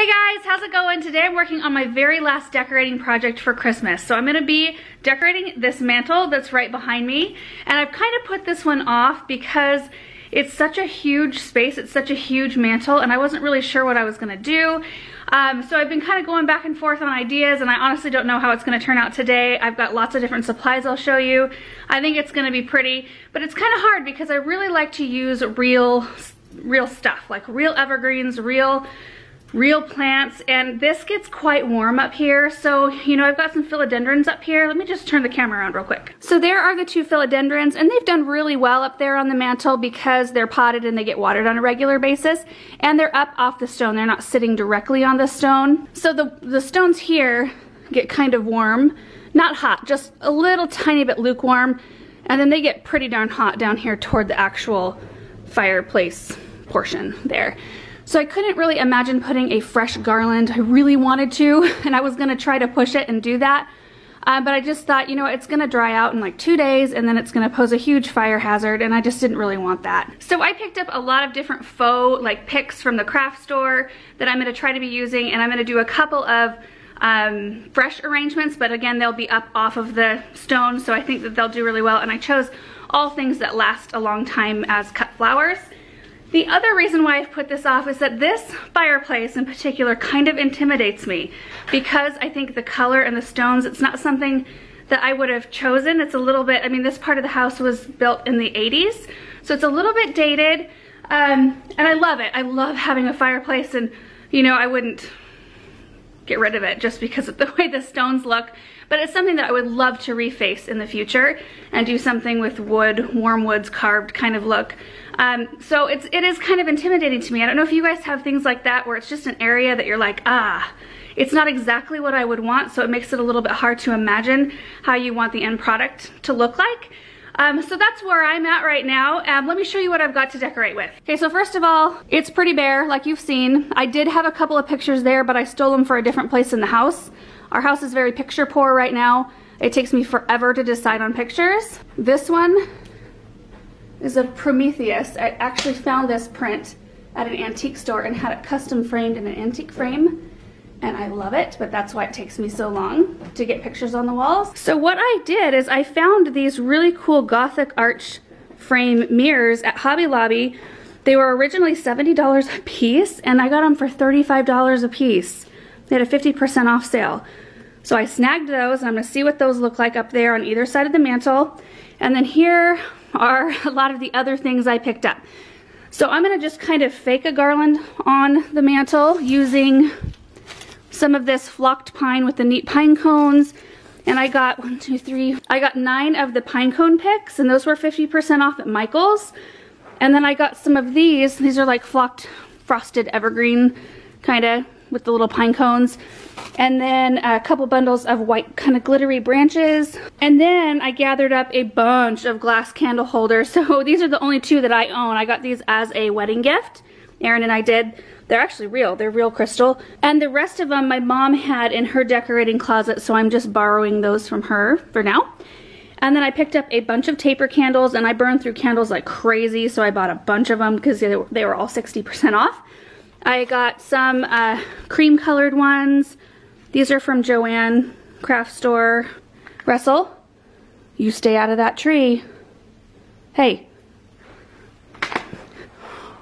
Hey guys, how's it going? Today I'm working on my very last decorating project for Christmas. So I'm gonna be decorating this mantle that's right behind me. And I've kind of put this one off because it's such a huge space, it's such a huge mantle, and I wasn't really sure what I was gonna do. So I've been kind of going back and forth on ideas, and I honestly don't know how it's gonna turn out today. I've got lots of different supplies I'll show you. I think it's gonna be pretty, but it's kind of hard because I really like to use real stuff, like real evergreens, real plants, and this gets quite warm up here. So, you know, I've got some philodendrons up here. Let me just turn the camera around real quick. So there are the two philodendrons, and they've done really well up there on the mantle because they're potted and they get watered on a regular basis, and they're up off the stone. They're not sitting directly on the stone. So the stones here get kind of warm, not hot, just a little tiny bit lukewarm, and then they get pretty darn hot down here toward the actual fireplace portion there. So I couldn't really imagine putting a fresh garland. I really wanted to, and I was gonna try to push it and do that. But I just thought, you know, it's gonna dry out in like 2 days and then it's gonna pose a huge fire hazard, and I just didn't really want that. So I picked up a lot of different faux like picks from the craft store that I'm gonna try to be using, and I'm gonna do a couple of fresh arrangements, but again, they'll be up off of the stone, so I think that they'll do really well. And I chose all things that last a long time as cut flowers. The other reason why I've put this off is that this fireplace in particular kind of intimidates me because I think the color and the stones, it's not something that I would have chosen. It's a little bit, I mean, this part of the house was built in the 80s, so it's a little bit dated, and I love it. I love having a fireplace, and you know, I wouldn't get rid of it just because of the way the stones look, but it's something that I would love to reface in the future and do something with wood, warm woods, carved kind of look. So it is kind of intimidating to me. I don't know if you guys have things like that where it's just an area that you're like, it's not exactly what I would want, so it makes it a little bit hard to imagine how you want the end product to look like. So that's where I'm at right now. Let me show you what I've got to decorate with. Okay, so first of all, it's pretty bare, like you've seen. I did have a couple of pictures there, but I stole them for a different place in the house. Our house is very picture poor right now. It takes me forever to decide on pictures. This one is a Prometheus. I actually found this print at an antique store and had it custom framed in an antique frame, and I love it, but that's why it takes me so long to get pictures on the walls. So what I did is I found these really cool Gothic arch frame mirrors at Hobby Lobby. They were originally $70 a piece, and I got them for $35 a piece. They had a 50% off sale. So I snagged those, and I'm gonna see what those look like up there on either side of the mantle. And then here are a lot of the other things I picked up. So I'm gonna just kind of fake a garland on the mantle using some of this flocked pine with the neat pine cones. And I got I got 9 of the pine cone picks, and those were 50% off at Michael's. And then I got some of these are like flocked frosted evergreen kinda with the little pine cones. And then a couple bundles of white kind of glittery branches. And then I gathered up a bunch of glass candle holders. So these are the only 2 that I own. I got these as a wedding gift. Erin and I did. They're actually real. They're real crystal. And the rest of them my mom had in her decorating closet, so I'm just borrowing those from her for now. And then I picked up a bunch of taper candles, and I burned through candles like crazy, so I bought a bunch of them because they were all 60% off. I got some cream colored ones. These are from Joanne Craft Store. Russell, you stay out of that tree. Hey.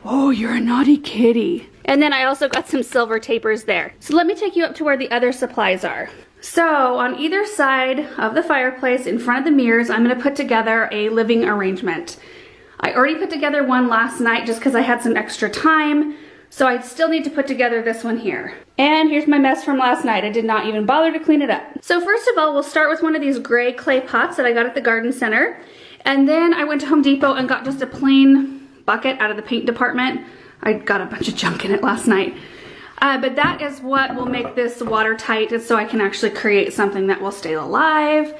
Oh, you're a naughty kitty. And then I also got some silver tapers there. So let me take you up to where the other supplies are. So on either side of the fireplace in front of the mirrors, I'm gonna put together a living arrangement. I already put together one last night just because I had some extra time. So I still need to put together this one here. And here's my mess from last night. I did not even bother to clean it up. So first of all, we'll start with one of these gray clay pots that I got at the garden center. And then I went to Home Depot and got just a plain bucket out of the paint department. I got a bunch of junk in it last night. But that is what will make this watertight, so I can actually create something that will stay alive.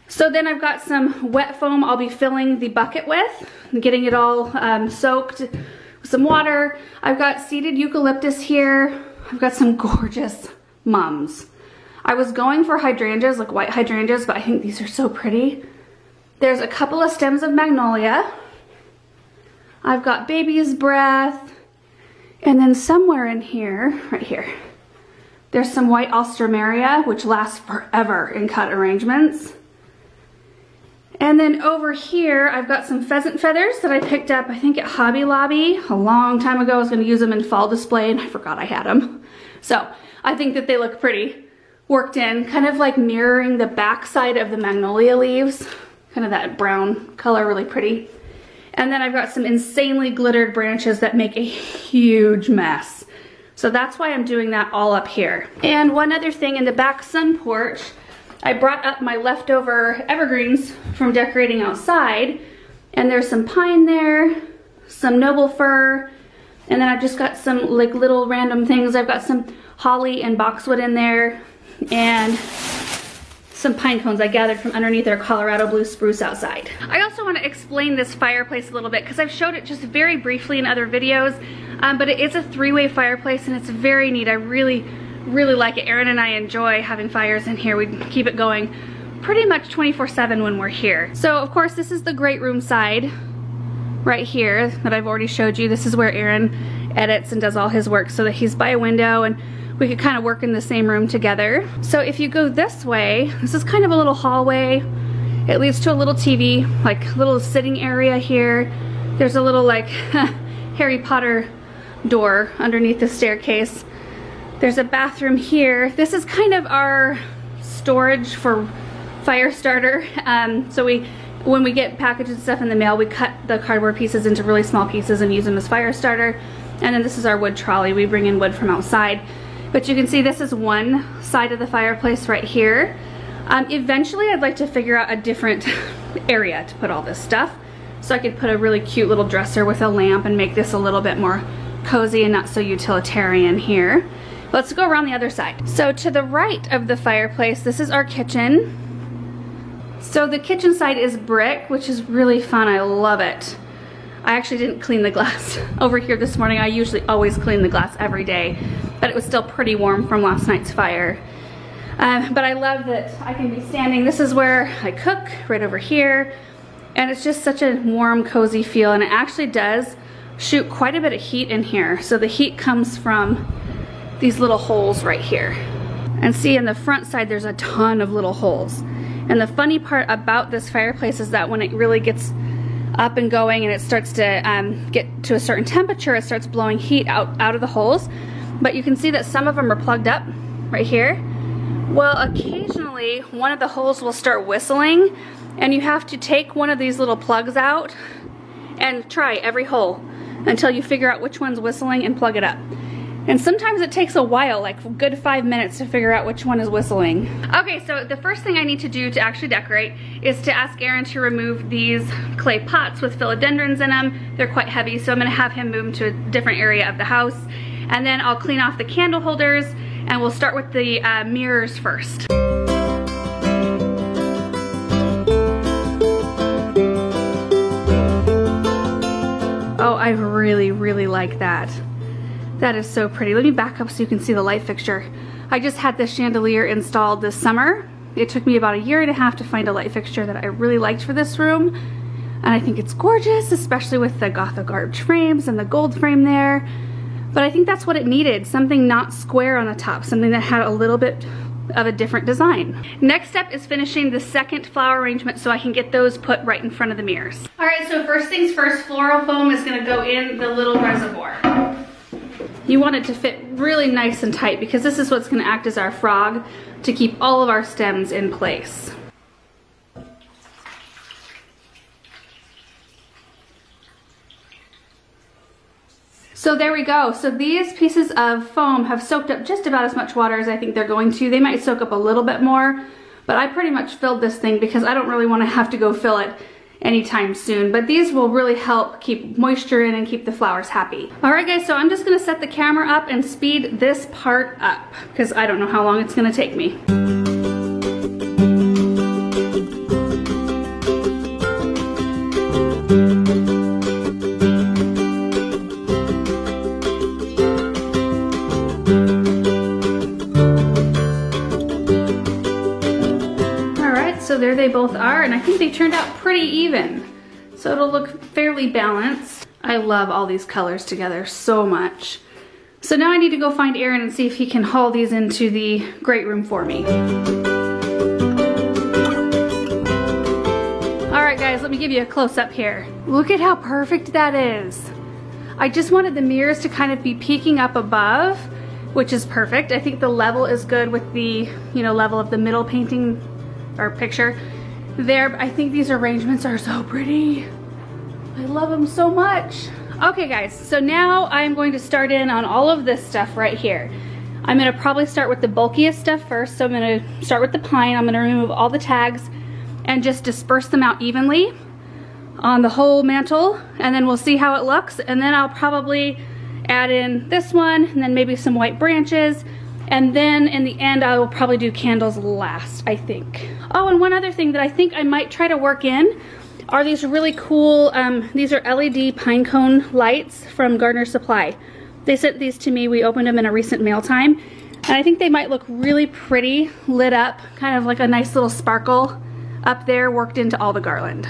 So then I've got some wet foam I'll be filling the bucket with, getting it all soaked with some water. I've got seeded eucalyptus here. I've got some gorgeous mums. I was going for hydrangeas, like white hydrangeas, but I think these are so pretty. There's a couple of stems of magnolia. I've got baby's breath And then somewhere in here, right here, there's some white alstroemeria, which lasts forever in cut arrangements. And then over here, I've got some pheasant feathers that I picked up, I think at Hobby Lobby a long time ago. I was gonna use them in fall display and I forgot I had them. So I think that they look pretty worked in, kind of like mirroring the backside of the magnolia leaves. Kind of that brown color, really pretty. And then I've got some insanely glittered branches that make a huge mess. So that's why I'm doing that all up here. And one other thing, in the back sun porch, I brought up my leftover evergreens from decorating outside, and there's some pine there, some noble fir, and then I've just got some like little random things. I've got some holly and boxwood in there, and some pine cones I gathered from underneath our Colorado blue spruce outside. I also want to explain this fireplace a little bit because I've showed it just very briefly in other videos, but it is a three-way fireplace and it's very neat. I really like it. Erin and I enjoy having fires in here. We keep it going pretty much 24/7 when we're here. So of course this is the great room side right here that I've already showed you. This is where Erin edits and does all his work, so that he's by a window and we could kind of work in the same room together. So if you go this way, this is kind of a little hallway. It leads to a little TV, like little sitting area here. There's a little like Harry Potter door underneath the staircase. There's a bathroom here. This is kind of our storage for fire starter. So when we get packages and stuff in the mail, we cut the cardboard pieces into really small pieces and use them as fire starter. And then this is our wood trolley. We bring in wood from outside. But you can see this is one side of the fireplace right here. Eventually I'd like to figure out a different area to put all this stuff. So I could put a really cute little dresser with a lamp and make this a little bit more cozy and not so utilitarian here. Let's go around the other side. So to the right of the fireplace, this is our kitchen. So the kitchen side is brick, which is really fun. I love it. I actually didn't clean the glass over here this morning. I usually always clean the glass every day, but it was still pretty warm from last night's fire. But I love that I can be standing. This is where I cook, right over here. And it's just such a warm, cozy feel. And it actually does shoot quite a bit of heat in here. So the heat comes from these little holes right here. And see, in the front side, there's a ton of little holes. And the funny part about this fireplace is that when it really gets up and going and it starts to get to a certain temperature, it starts blowing heat out of the holes. But you can see that some of them are plugged up right here. Well, occasionally one of the holes will start whistling, and you have to take one of these little plugs out and try every hole until you figure out which one's whistling and plug it up. And sometimes it takes a while, like a good 5 minutes, to figure out which one is whistling. Okay, so the first thing I need to do to actually decorate is to ask Erin to remove these clay pots with philodendrons in them. They're quite heavy, so I'm gonna have him move them to a different area of the house. And then I'll clean off the candle holders, and we'll start with the mirrors first. Oh, I really like that. That is so pretty. Let me back up so you can see the light fixture. I just had this chandelier installed this summer. It took me about 1.5 years to find a light fixture that I really liked for this room. And I think it's gorgeous, especially with the Gothic arch frames and the gold frame there. But I think that's what it needed, something not square on the top, something that had a little bit of a different design. Next step is finishing the second flower arrangement so I can get those put right in front of the mirrors. All right, so first things first, floral foam is gonna go in the little reservoir. You want it to fit really nice and tight because this is what's gonna act as our frog to keep all of our stems in place. So there we go. So these pieces of foam have soaked up just about as much water as I think they're going to. They might soak up a little bit more, but I pretty much filled this thing because I don't really want to have to go fill it anytime soon. But these will really help keep moisture in and keep the flowers happy. All right guys, so I'm just gonna set the camera up and speed this part up because I don't know how long it's gonna take me. So there they both are, and I think they turned out pretty even. So it'll look fairly balanced. I love all these colors together so much. So now I need to go find Aaron and see if he can haul these into the great room for me. All right guys, let me give you a close up here. Look at how perfect that is. I just wanted the mirrors to kind of be peeking up above, which is perfect. I think the level is good with the, you know, level of the middle painting or picture there. I think these arrangements are so pretty. I love them so much. Okay guys, so now I'm going to start in on all of this stuff right here. I'm gonna probably start with the bulkiest stuff first. So I'm gonna start with the pine. I'm gonna remove all the tags and just disperse them out evenly on the whole mantle, and then we'll see how it looks. And then I'll probably add in this one and then maybe some white branches. And then in the end, I will probably do candles last, I think. Oh, and one other thing that I think I might try to work in are these really cool, these are LED pine cone lights from Gardener Supply. They sent these to me. We opened them in a recent mail time. And I think they might look really pretty lit up, kind of like a nice little sparkle up there worked into all the garland.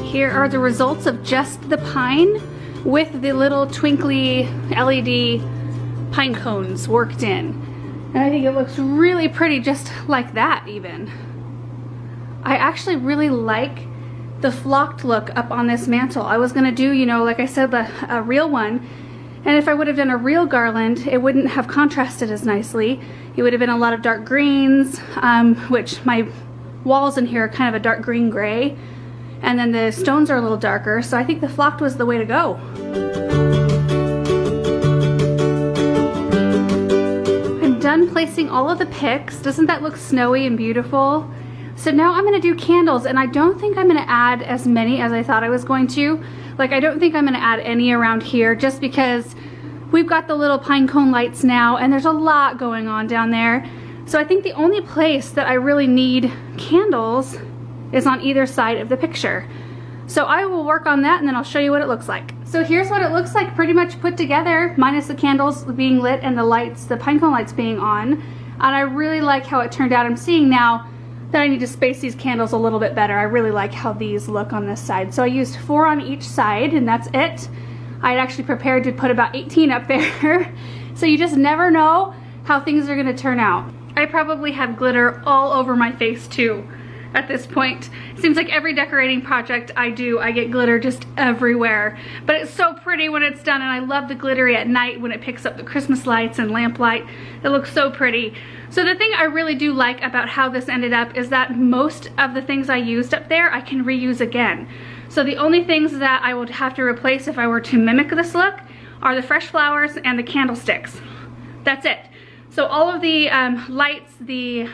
Here are the results of just the pine with the little twinkly LED pine cones worked in. And I think it looks really pretty just like that even. I actually really like the flocked look up on this mantle. I was gonna do, you know, like I said, a real one. And if I would have done a real garland, it wouldn't have contrasted as nicely. It would have been a lot of dark greens, which my walls in here are kind of a dark green gray. And then the stones are a little darker, so I think the flocked was the way to go. I'm done placing all of the picks. Doesn't that look snowy and beautiful? So now I'm gonna do candles, and I don't think I'm gonna add as many as I thought I was going to. Like, I don't think I'm gonna add any around here just because we've got the little pine cone lights now, and there's a lot going on down there. So I think the only place that I really need candles is on either side of the picture. So I will work on that and then I'll show you what it looks like. So here's what it looks like pretty much put together, minus the candles being lit and the lights, the pine cone lights being on. And I really like how it turned out. I'm seeing now that I need to space these candles a little bit better. I really like how these look on this side. So I used 4 on each side and that's it. I had actually prepared to put about 18 up there. So you just never know how things are gonna turn out. I probably have glitter all over my face too. At this point, it seems like every decorating project I do, I get glitter just everywhere. But it's so pretty when it's done, and I love the glittery at night when it picks up the Christmas lights and lamplight. It looks so pretty. So the thing I really do like about how this ended up is that most of the things I used up there, I can reuse again. So the only things that I would have to replace if I were to mimic this look are the fresh flowers and the candlesticks. That's it. So all of the lights, the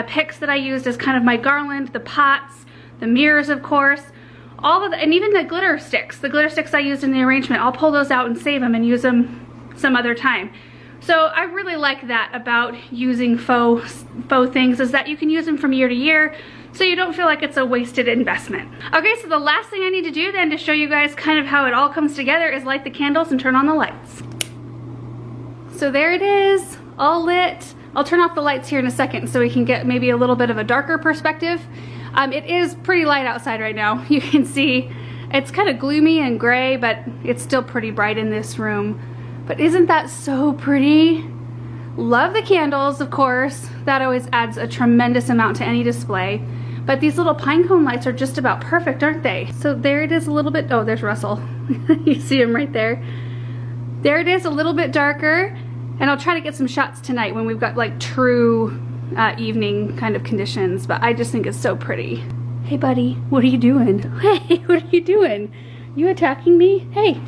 picks that I used as kind of my garland, the pots, the mirrors of course, all of the, and even the glitter sticks I used in the arrangement, I'll pull those out and save them and use them some other time. So I really like that about using faux things, is that you can use them from year to year, so you don't feel like it's a wasted investment. Okay, so the last thing I need to do then to show you guys kind of how it all comes together is light the candles and turn on the lights. So there it is, all lit. I'll turn off the lights here in a second so we can get maybe a little bit of a darker perspective. It is pretty light outside right now. You can see it's kind of gloomy and gray, but it's still pretty bright in this room. But isn't that so pretty? Love the candles, of course. That always adds a tremendous amount to any display. But these little pine cone lights are just about perfect, aren't they? So there it is a little bit, oh, there's Russell. You see him right there. There it is, a little bit darker. And I'll try to get some shots tonight when we've got like true evening kind of conditions, but I just think it's so pretty. Hey buddy, what are you doing? Hey, what are you doing? You attacking me? Hey.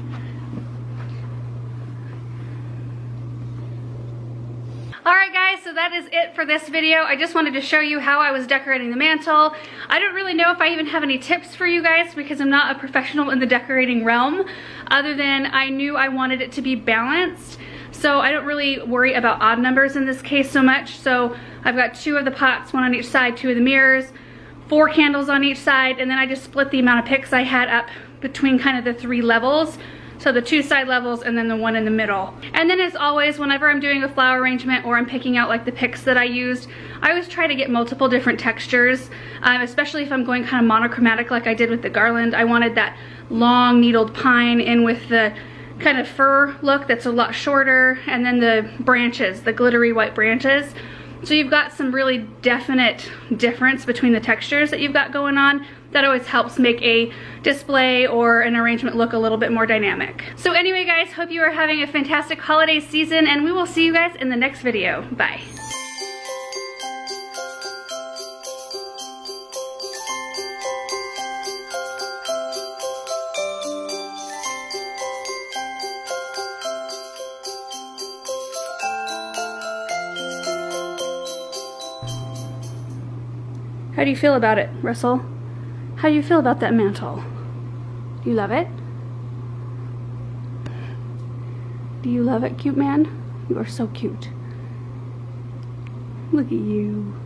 Alright guys, so that is it for this video. I just wanted to show you how I was decorating the mantle. I don't really know if I even have any tips for you guys because I'm not a professional in the decorating realm, other than I knew I wanted it to be balanced. So I don't really worry about odd numbers in this case so much. So I've got 2 of the pots, 1 on each side, 2 of the mirrors, 4 candles on each side, and then I just split the amount of picks I had up between kind of the 3 levels. So the 2 side levels and then the one in the middle. And then as always, whenever I'm doing a flower arrangement or I'm picking out like the picks that I used, I always try to get multiple different textures, especially if I'm going kind of monochromatic like I did with the garland. I wanted that long needled pine in with the kind of fir look that's a lot shorter, and then the branches, the glittery white branches. So you've got some really definite difference between the textures that you've got going on. That always helps make a display or an arrangement look a little bit more dynamic. So anyway guys, hope you are having a fantastic holiday season, and we will see you guys in the next video. Bye. How do you feel about it, Russell? How do you feel about that mantle? Do you love it? Do you love it, cute man? You are so cute. Look at you.